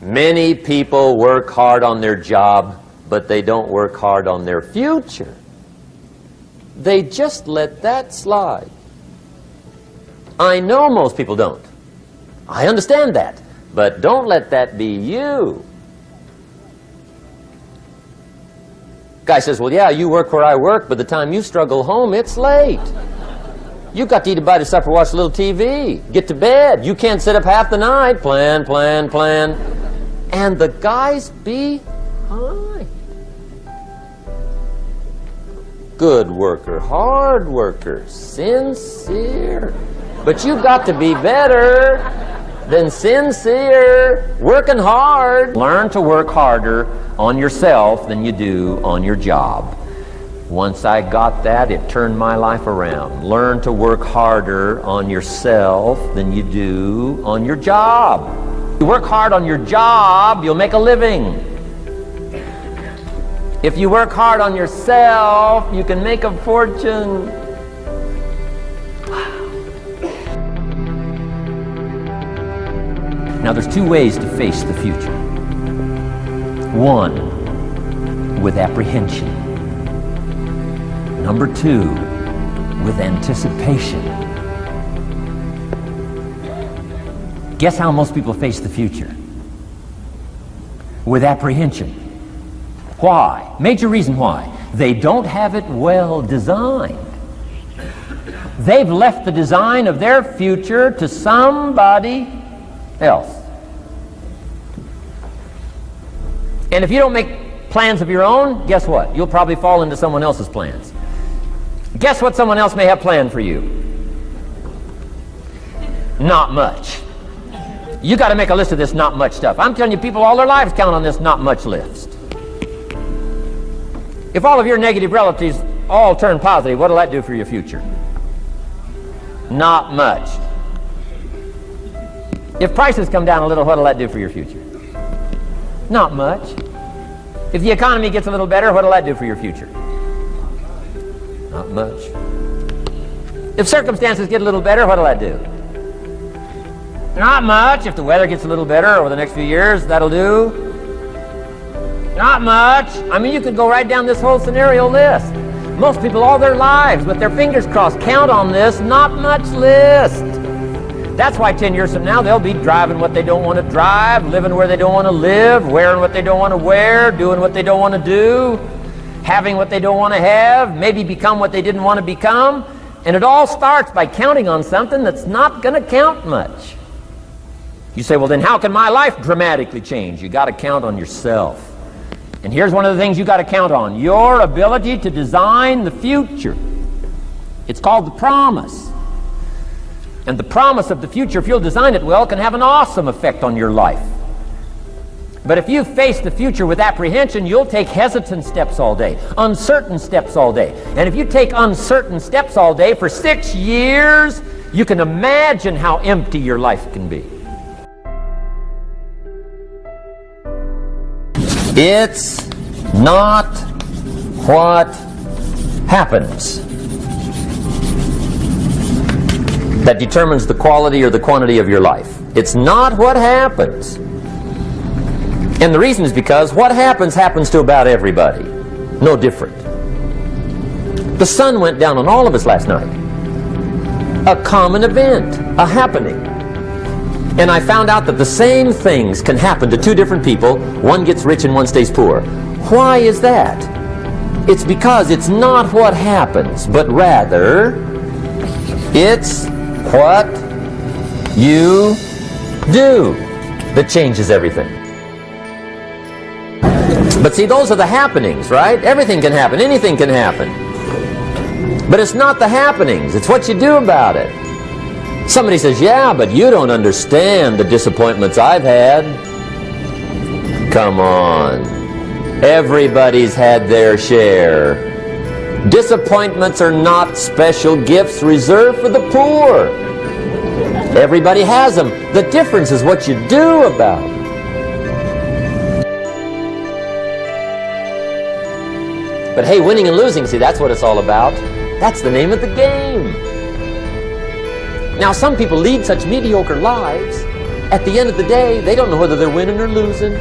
Many people work hard on their job, but they don't work hard on their future. They just let that slide. I know most people don't. I understand that. But don't let that be you. Guy says, well, yeah, you work where I work, but the time you struggle home, it's late. You've got to eat a bite of supper, watch a little TV, get to bed. You can't sit up half the night. Plan, plan, plan. And the guy's behind. Good worker, hard worker, sincere. But you've got to be better than sincere, working hard. Learn to work harder on yourself than you do on your job. Once I got that, it turned my life around. Learn to work harder on yourself than you do on your job. If you work hard on your job, you'll make a living. If you work hard on yourself, you can make a fortune. Now, there's two ways to face the future. One, with apprehension. Number two, with anticipation. Guess how most people face the future? With apprehension. Why? Major reason why. They don't have it well designed. They've left the design of their future to somebody else. And if you don't make plans of your own, guess what? You'll probably fall into someone else's plans. Guess what someone else may have planned for you? Not much. You got to make a list of this not much stuff. I'm telling you, people all their lives count on this not much list. If all of your negative relatives all turn positive, what'll that do for your future? Not much. If prices come down a little, what'll that do for your future? Not much. If the economy gets a little better, what'll that do for your future? Not much. If circumstances get a little better, what'll that do? Not much. If the weather gets a little better over the next few years, that'll do. Not much. I mean, you could go right down this whole scenario list. Most people all their lives, with their fingers crossed, count on this not much list. That's why 10 years from now, they'll be driving what they don't want to drive, living where they don't want to live, wearing what they don't want to wear, doing what they don't want to do, having what they don't want to have, maybe become what they didn't want to become. And it all starts by counting on something that's not going to count much. You say, well, then how can my life dramatically change? You got to count on yourself. And here's one of the things you got to count on: your ability to design the future. It's called the promise. And the promise of the future, if you'll design it well, can have an awesome effect on your life. But if you face the future with apprehension, you'll take hesitant steps all day, uncertain steps all day. And if you take uncertain steps all day for 6 years, you can imagine how empty your life can be. It's not what happens that determines the quality or the quantity of your life. It's not what happens. And the reason is because what happens happens to about everybody. No different. The sun went down on all of us last night. A common event, a happening. And I found out that the same things can happen to two different people. One gets rich and one stays poor. Why is that? It's because it's not what happens, but rather it's what you do that changes everything. But see, those are the happenings, right? Everything can happen, anything can happen. But it's not the happenings, it's what you do about it. Somebody says, yeah, but you don't understand the disappointments I've had. Come on. Everybody's had their share. Disappointments are not special gifts reserved for the poor. Everybody has them. The difference is what you do about it. But hey, winning and losing, see, that's what it's all about. That's the name of the game. Now, some people lead such mediocre lives At the end of the day, they don't know whether they're winning or losing.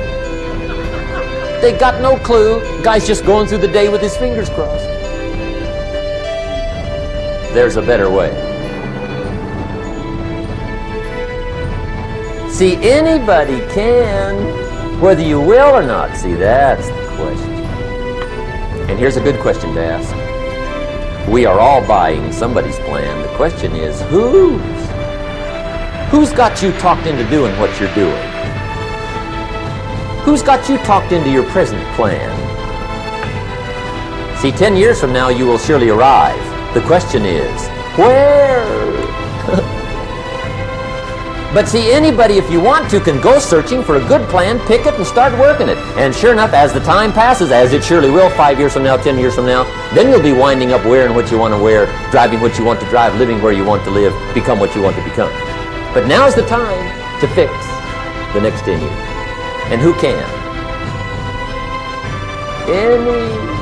They got no clue. Guy's just going through the day with his fingers crossed. There's a better way. See, anybody can, whether you will or not. See, that's the question. And here's a good question to ask. We are all buying somebody's plan. The question is, whose? Who's got you talked into doing what you're doing? Who's got you talked into your present plan? See, 10 years from now, you will surely arrive. The question is, where? But see, anybody, if you want to, can go searching for a good plan, pick it, and start working it. And sure enough, as the time passes, as it surely will 5 years from now, 10 years from now, then you'll be winding up wearing what you want to wear, driving what you want to drive, living where you want to live, become what you want to become. But now's the time to fix the next 10 years. And who can? Any